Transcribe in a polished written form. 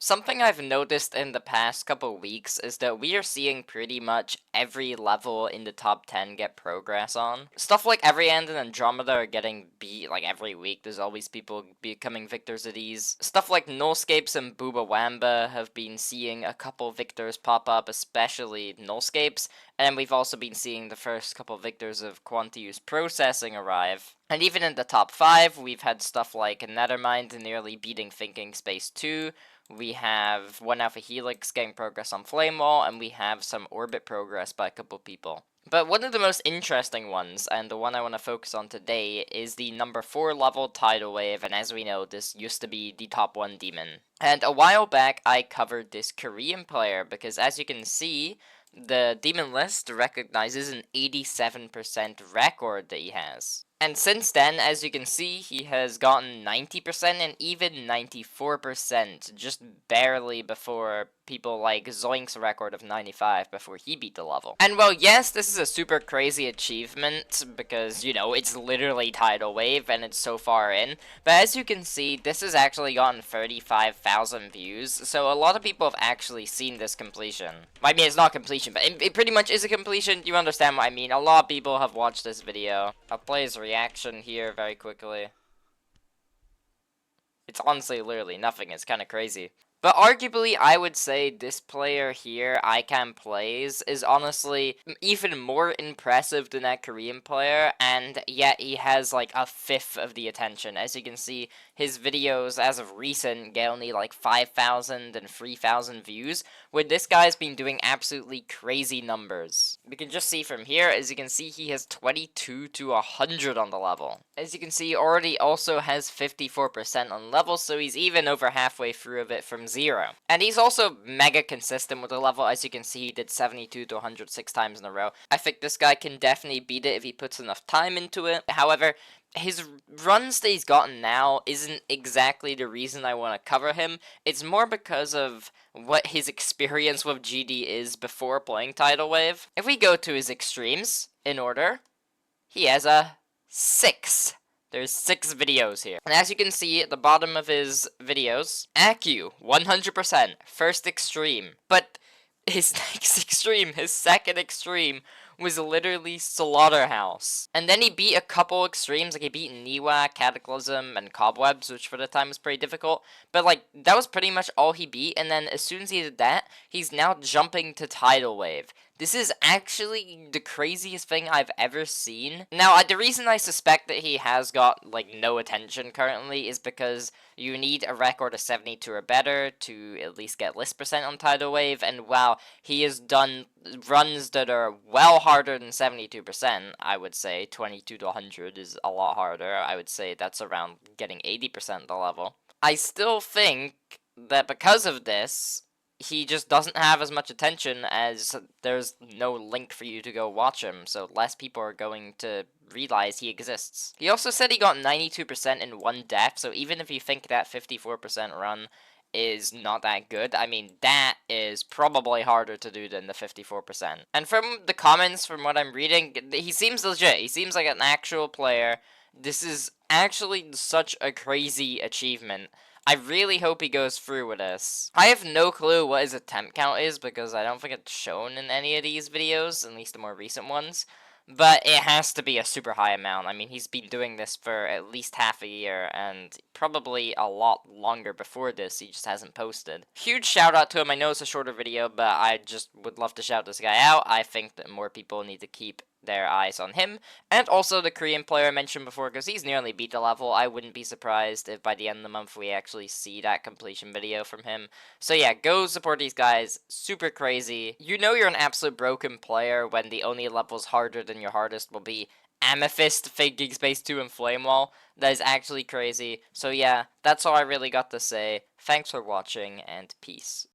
Something I've noticed in the past couple weeks is that we are seeing pretty much every level in the top 10 get progress on. Stuff like Every End and Andromeda are getting beat like every week. There's always people becoming victors of these. Stuff like Nullscapes and Booba Wamba have been seeing a couple victors pop up, especially Nullscapes. And we've also been seeing the first couple victors of Quantius Processing arrive. And even in the top 5, we've had stuff like Nethermind nearly beating Thinking Space 2, we have 1 Alpha Helix getting progress on Flame Wall, and we have some Orbit progress by a couple people. But one of the most interesting ones, and the one I want to focus on today, is the number 4 level Tidal Wave, and as we know, this used to be the top 1 demon. And a while back, I covered this Korean player, because as you can see, the demon list recognizes an 87% record that he has. And since then, as you can see, he has gotten 90% and even 94%, just barely before people like Zoink's record of 95 before he beat the level. And well, yes, this is a super crazy achievement because, you know, it's literally Tidal Wave and it's so far in. But as you can see, this has actually gotten 35,000 views, so a lot of people have actually seen this completion. I mean, it's not completion, but it pretty much is a completion. You understand what I mean. A lot of people have watched this video. I'll play his reaction here very quickly. It's honestly literally nothing. It's kind of crazy. But arguably, I would say this player here, ICAM Plays, is honestly even more impressive than that Korean player, and yet he has like a fifth of the attention. As you can see, his videos, as of recent, get only like 5,000 and 3,000 views, where this guy's been doing absolutely crazy numbers. We can just see from here, as you can see, he has 22 to 100 on the level. As you can see, he already also has 54% on level, so he's even over halfway through of it from 0. And he's also mega consistent with the level. As you can see, he did 72 to 106 times in a row. I think this guy can definitely beat it if he puts enough time into it. However, his runs that he's gotten now isn't exactly the reason I want to cover him. It's more because of what his experience with GD is before playing Tidal Wave. If we go to his extremes in order, he has a 6. There's 6 videos here. And as you can see at the bottom of his videos, Accu, 100%, first extreme. But his next extreme, his second extreme, was literally Slaughterhouse. And then he beat a couple extremes, like he beat Niwa, Cataclysm, and Cobwebs, which for the time was pretty difficult. But like, that was pretty much all he beat, and then as soon as he did that, he's now jumping to Tidal Wave. This is actually the craziest thing I've ever seen. Now, the reason I suspect that he has got, like, no attention currently is because you need a record of 72 or better to at least get list percent on Tidal Wave, and wow, he has done runs that are well harder than 72%, I would say. 22 to 100 is a lot harder. I would say that's around getting 80% the level. I still think that because of this, he just doesn't have as much attention as there's no link for you to go watch him, so less people are going to realize he exists. He also said he got 92% in one death, so even if you think that 54% run is not that good, I mean, that is probably harder to do than the 54%. And from the comments, from what I'm reading, he seems legit. He seems like an actual player. This is actually such a crazy achievement. I really hope he goes through with this. I have no clue what his attempt count is because I don't think it's shown in any of these videos, at least the more recent ones. But it has to be a super high amount. I mean, he's been doing this for at least half a year, and probably a lot longer before this, he just hasn't posted. Huge shout out to him. I know it's a shorter video, but I just would love to shout this guy out. I think that more people need to keep their eyes on him, and also the Korean player I mentioned before, because he's nearly beat the level. I wouldn't be surprised if by the end of the month we actually see that completion video from him. So yeah, go support these guys. Super crazy. You know you're an absolute broken player when the only levels harder than your hardest will be Amethyst, Fake Geek Space 2, and Flame Wall. That is actually crazy. So yeah, that's all I really got to say. Thanks for watching, and peace.